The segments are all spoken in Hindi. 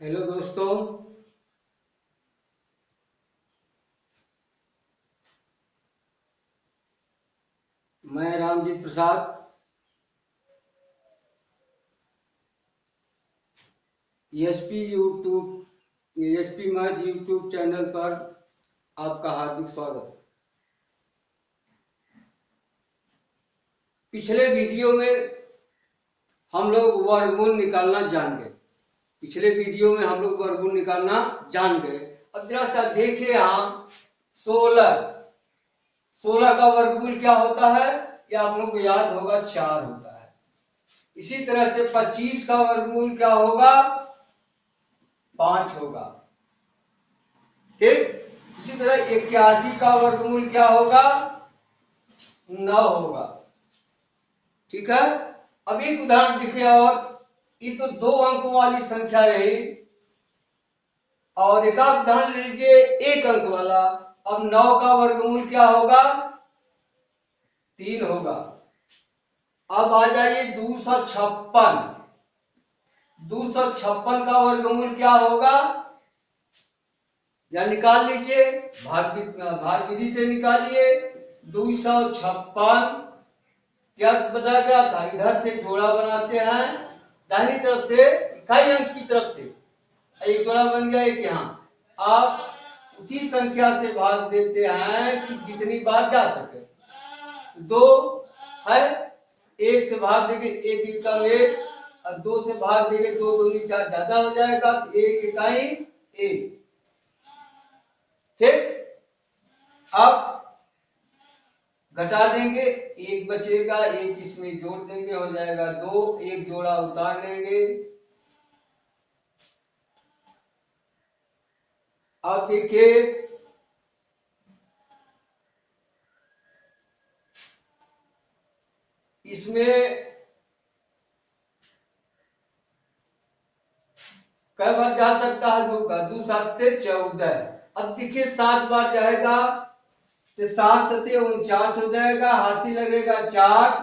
हेलो दोस्तों। मैं रामजीत प्रसाद एसपी मैथ यूट्यूब चैनल पर आपका हार्दिक स्वागत। पिछले वीडियो में हम लोग वर्गमूल निकालना जान गए। अब जरा सा देखिए, यहाँ 16 का वर्गमूल क्या होता है? ये आप लोग को याद होगा, 4 होता है। इसी तरह से 25 का वर्गमूल क्या होगा? 5 होगा। ठीक। इसी तरह 81 का वर्गमूल क्या होगा? 9 होगा। ठीक है। अब एक उदाहरण देखिए, और ये तो 2 अंकों वाली संख्या रही, और एक आप उदाहरण लीजिए 1 अंक वाला। अब 9 का वर्गमूल क्या होगा? 3 होगा। अब आ जाइए 256। 256 का वर्गमूल क्या होगा? या निकाल लीजिए, भाग विधि से निकालिए। 256 क्या बताया गया था? इधर से जोड़ा बनाते हैं, दाहिनी तरफ से इकाई अंक की तरफ से एक जोड़ा बन गया, एक यहाँ। आप उसी संख्या से भाग देते हैं कि जितनी बार जा सके। 2 है, 1 से भाग देंगे 1 एकम 1, और 2 से भाग देंगे 2 दूनी 4, ज्यादा हो जाएगा, तो 1 इकाई 1। ठीक। अब घटा देंगे, 1 बचेगा, 1 इसमें जोड़ देंगे, हो जाएगा 2, 1 जोड़ा उतार लेंगे। अब देखिए, इसमें कई बार जा सकता है? 2 का 2 7 14। अब देखिए 7 बार जाएगा तो 7 सते 49 हो जाएगा, हासी लगेगा 4,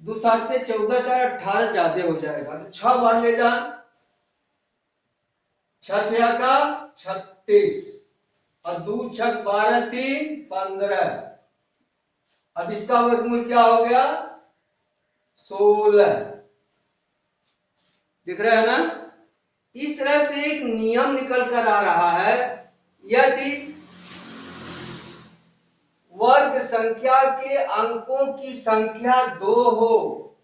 2 7 14, 4 18 ज्यादा हो जाएगा, तो 6 बार ले जा। 6 6 का 36, और 2 6 12 3 15। अब इसका वर्गमूल क्या हो गया? 16। दिख रहा है ना? इस तरह से एक नियम निकल कर आ रहा है, यदि वर्ग संख्या के अंकों की संख्या 2 हो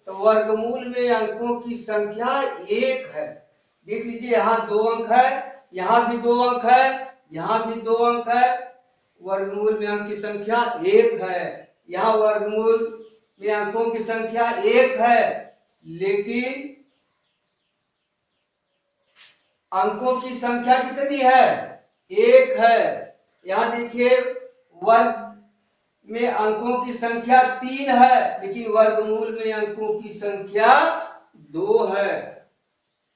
तो वर्गमूल में अंकों की संख्या 1 है। देख लीजिए, यहाँ 2 अंक है, यहाँ भी 2 अंक है, यहाँ भी 2 अंक है, वर्गमूल में अंक की संख्या 1 है। यहाँ वर्गमूल में अंकों की संख्या 1 है, लेकिन अंकों की संख्या कितनी है? 1 है। यहां देखिए, वर्ग में अंकों की संख्या 3 है, लेकिन वर्गमूल में अंकों की संख्या 2 है।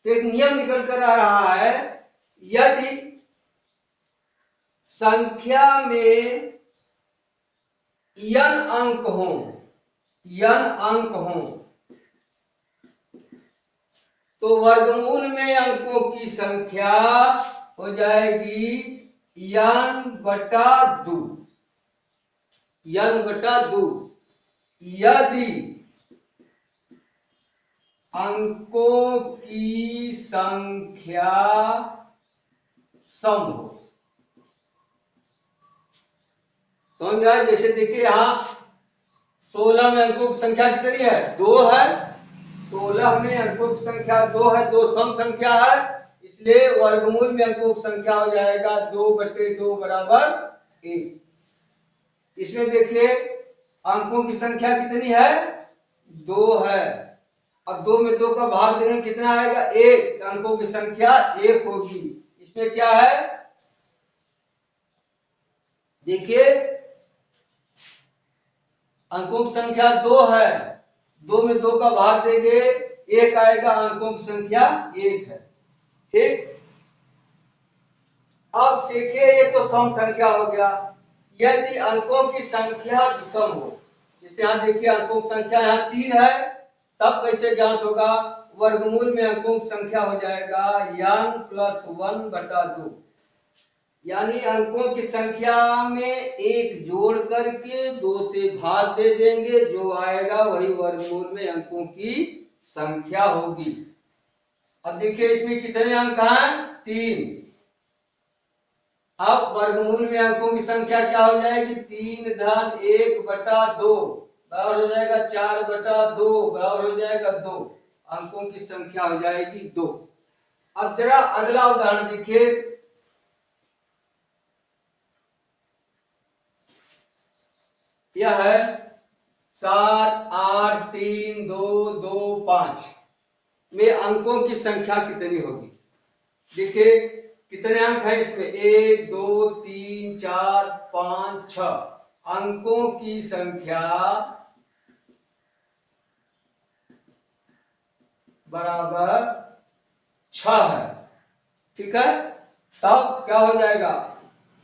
तो एक नियम निकल कर आ रहा है, यदि संख्या में n अंक हो तो वर्गमूल में अंकों की संख्या हो जाएगी n/2। n/2। यदि अंकों की संख्या सम हो। समझ में आया? जैसे देखिए, यहां 16 में अंकों की संख्या कितनी है? 2 है। 16 में अंकों की संख्या 2 है, 2 सम संख्या है, इसलिए वर्गमूल में अंकों की संख्या हो जाएगा 2/2 बराबर 1। इसमें देखिए, अंकों की संख्या कितनी है? 2 है। अब 2 में 2 का भाग देंगे, कितना आएगा? 1। अंकों की संख्या 1 होगी। इसमें क्या है? देखिए, अंकों की संख्या 2 है, 2 में 2 का भाग देंगे, 1 आएगा, अंकों की संख्या 1 है। ठीक। अब देखिए, ये तो सम संख्या हो गया। यदि अंकों की संख्या विषम हो, जैसे यहां देखिए अंकों की संख्या यहाँ 3 है, तब कैसे ज्ञात होगा? वर्गमूल में अंकों की संख्या हो जाएगा n प्लस 1/2, यानी अंकों की संख्या में एक जोड़ करके 2 से भाग दे देंगे, जो आएगा वही वर्गमूल में अंकों की संख्या होगी। अब देखिए इसमें कितने अंक हैं? 3। अब वर्गमूल में अंकों की संख्या क्या हो जाएगी? 3-1/2 बराबर हो जाएगा 4/2 बराबर हो जाएगा 2। अंकों की संख्या हो जाएगी 2। अब जरा अगला उदाहरण देखिए। यह है 7, 8, 3, 2, 2, 5 में अंकों की संख्या कितनी होगी? देखिए कितने अंक हैं इसमें? 1, 2, 3, 4, 5, 6 अंकों की संख्या बराबर 6 है। ठीक है, तब क्या हो जाएगा?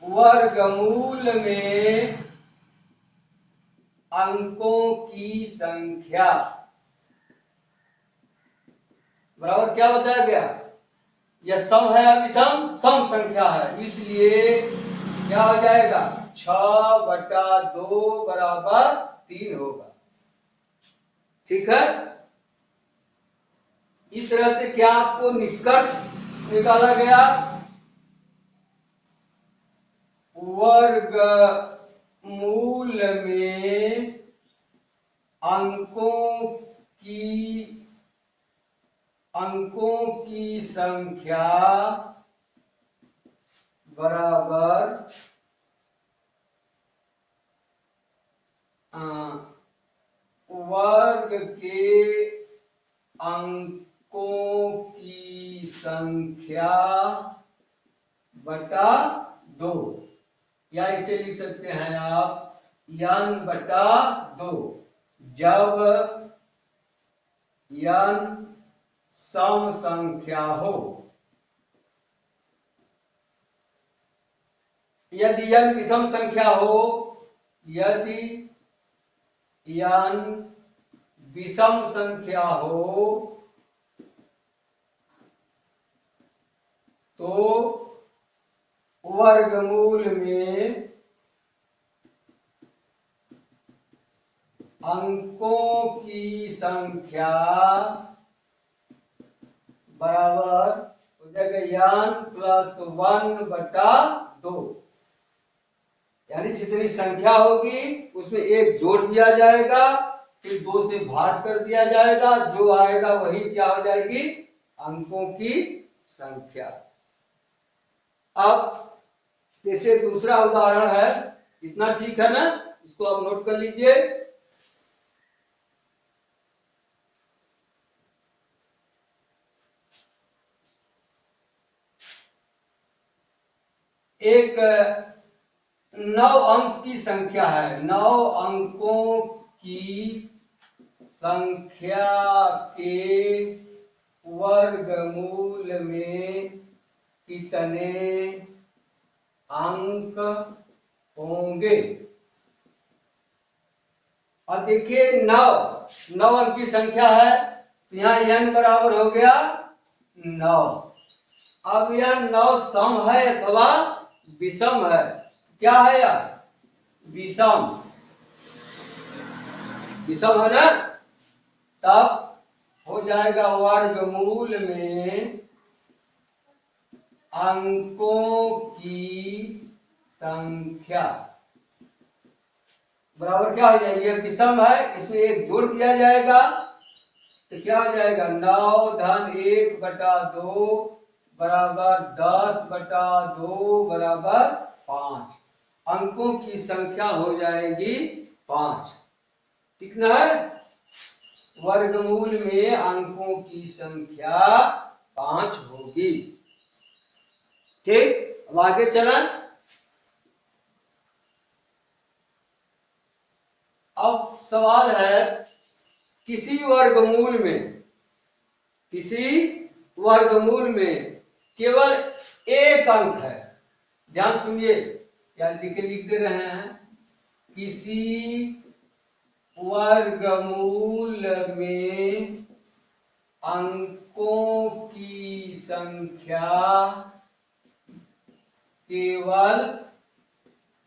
वर्गमूल में अंकों की संख्या बराबर क्या बताया गया? यह सम है या विषम? सम संख्या है, इसलिए क्या हो जाएगा? 6/2 बराबर 3 होगा। ठीक है, इस तरह से क्या आपको निष्कर्ष निकाला गया? वर्गमूल में अंकों की संख्या बराबर वर्ग के अंकों की संख्या बटा 2, या इसे लिख सकते हैं आप n/2। जब n सम संख्या हो, यदि n विषम संख्या हो, यदि n विषम संख्या हो तो वर्गमूल में अंकों की संख्या बराबर हो जाएगा n प्लस 1/2, यानी जितनी संख्या होगी उसमें एक जोड़ दिया जाएगा, फिर 2 से भाग कर दिया जाएगा, जो आएगा वही क्या हो जाएगी? अंकों की संख्या। अब जैसे दूसरा उदाहरण है, इतना ठीक है ना? इसको आप नोट कर लीजिए। एक 9 अंक की संख्या है। 9 अंकों की संख्या के वर्गमूल में कितने अंक होंगे? और देखिए 9 अंक की संख्या है, यहाँ n बराबर हो गया 9। अब यह 9 सम है अथवा विषम है? क्या है यार? विषम। विषम है ना? तब हो जाएगा वर्गमूल में अंकों की संख्या बराबर क्या हो जाएगी? ये विषम है, इसमें एक जोड़ दिया जाएगा, तो क्या हो जाएगा? 9 धन 1/2 बराबर 10/2 बराबर 5। अंकों की संख्या हो जाएगी 5। ठीक ना है? वर्गमूल में अंकों की संख्या 5 होगी। ठीक, अब आगे चला। अब सवाल है, किसी वर्गमूल में केवल एक अंक है। ध्यान सुनिए, क्या लिख दे रहे हैं? किसी वर्गमूल में अंकों की संख्या केवल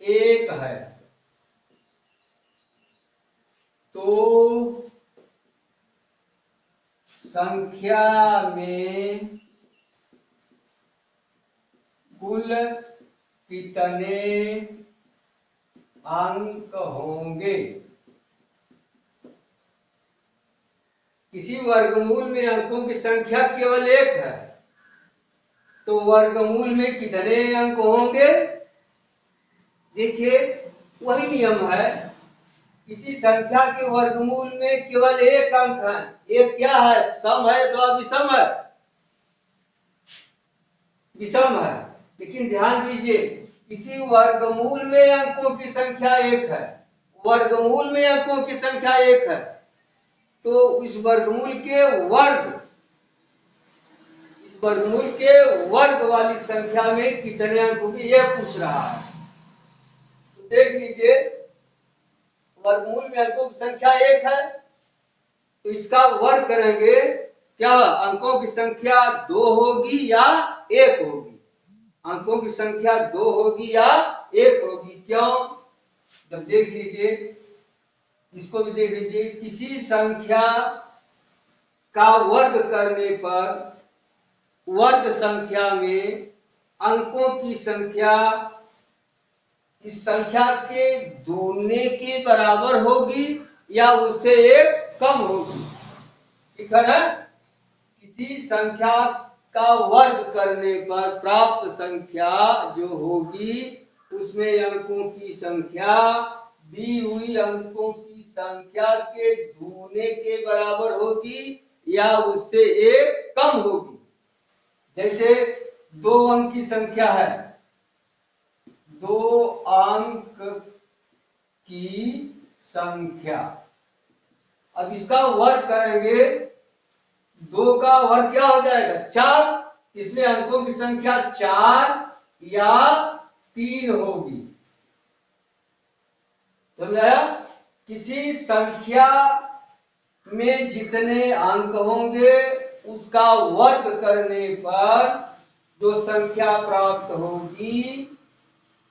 एक है तो संख्या में कुल कितने अंक होंगे। किसी वर्गमूल में अंकों की संख्या केवल एक है तो वर्गमूल में कितने अंक होंगे। देखिए वही नियम है, किसी संख्या के वर्गमूल में केवल एक अंक है। एक क्या है, सम है अथवा विषम है, विषम है। लेकिन ध्यान दीजिए किसी वर्गमूल में अंकों की संख्या एक है, वर्गमूल में अंकों की संख्या एक है तो इस वर्गमूल के वर्ग, इस वर्गमूल के वर्ग वाली संख्या में कितने अंक होंगे ये पूछ रहा है। तो देख लीजिए वर्गमूल में अंकों की संख्या एक है तो इसका वर्ग करेंगे, क्या अंकों की संख्या 2 होगी या 1 होगी। अंकों की संख्या 2 होगी या 1 होगी। क्यों, जब देख लीजिए इसको भी देख लीजिए, किसी संख्या का वर्ग करने पर वर्ग संख्या में अंकों की संख्या इस संख्या के दूने के बराबर होगी या उससे एक कम होगी। ठीक है ना, किसी संख्या का वर्ग करने पर प्राप्त संख्या जो होगी उसमें अंकों की संख्या दी हुई अंकों की संख्या के दूने के बराबर होगी या उससे एक कम होगी। जैसे 2 अंक की संख्या है, 2 अंक की संख्या, अब इसका वर्ग करेंगे, 2 का वर्ग क्या हो जाएगा 4, इसमें अंकों की संख्या 4 या 3 होगी। समझाया, किसी संख्या में जितने अंक होंगे उसका वर्ग करने पर जो संख्या प्राप्त होगी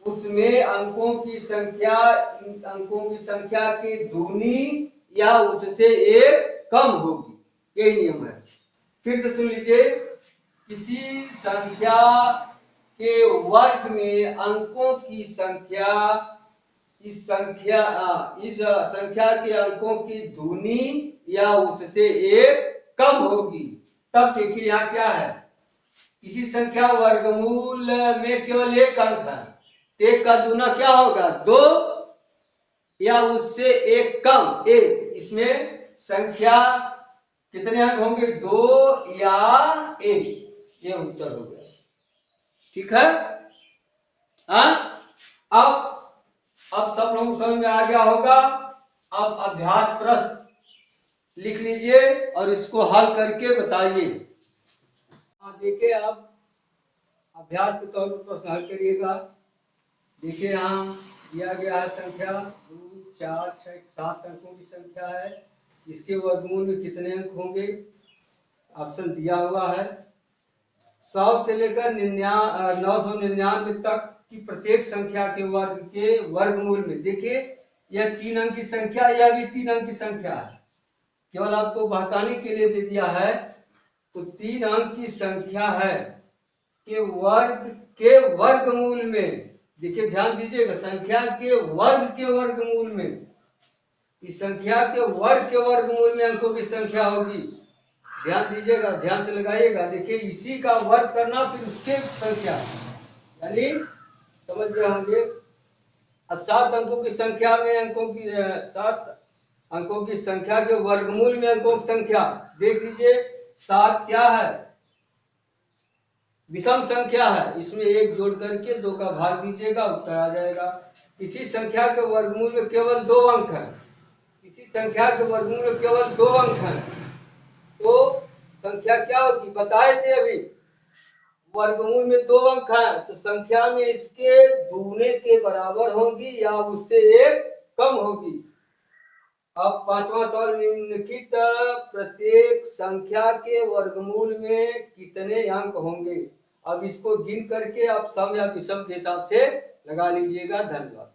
उसमें अंकों की संख्या अंकों की संख्या के दूनी या उससे एक कम होगी। यही नियम है। फिर से सुन लीजिए, किसी संख्या के वर्ग में अंकों की संख्या इस संख्या के अंकों की दूनी या उससे एक कम होगी। तब देखिए यहाँ क्या है, किसी संख्या वर्गमूल में केवल एक अंक है, एक का दूना क्या होगा 2 या उससे एक कम 1। इसमें संख्या कितने अंक होंगे 2 या 1, ये उत्तर हो गया। ठीक है, अब सब लोग समझ में आ गया होगा। अब अभ्यास प्रश्न लिख लीजिए और इसको हल करके बताइए। देखिए अब अभ्यास के तौर पर प्रश्न हल करिएगा। देखिए यहाँ दिया गया है संख्या 2 4 6 7 अंकों की संख्या है, इसके वर्गमूल में कितने अंक होंगे। ऑप्शन दिया हुआ है 100 से लेकर 999 तक की प्रत्येक संख्या के वर्गमूल में। देखिए यह 3 अंक की संख्या, यह भी 3 अंक की संख्या है, केवल आपको बहकाने के लिए दे दिया है। तो 3 अंक की संख्या है के वर्गमूल में, देखिए ध्यान दीजिएगा, संख्या के वर्गमूल में, इस संख्या के वर्गमूल में अंकों की संख्या होगी। ध्यान दीजिएगा, ध्यान से लगाइएगा। देखिए इसी का वर्ग करना फिर उसके संख्या, यानी समझ गए होंगे। अब 7 अंकों की संख्या में 7 अंकों की संख्या के वर्गमूल में अंकों की संख्या देख लीजिए। 7 क्या है, विषम संख्या है, इसमें 1 जोड़ करके 2 का भाग दीजिएगा, उत्तर आ जाएगा। इसी संख्या के वर्गमूल में केवल 2 अंक है, इसी संख्या के वर्गमूल में केवल 2 अंक है तो संख्या क्या होगी, बताए थे अभी, वर्गमूल में 2 अंक है तो संख्या में इसके दूने के बराबर होगी या उससे एक कम होगी। अब पांचवा सवाल, निम्नलिखित प्रत्येक संख्या के वर्गमूल में कितने अंक होंगे। अब इसको गिन करके आप सम या विषम के हिसाब से लगा लीजिएगा। धन्यवाद।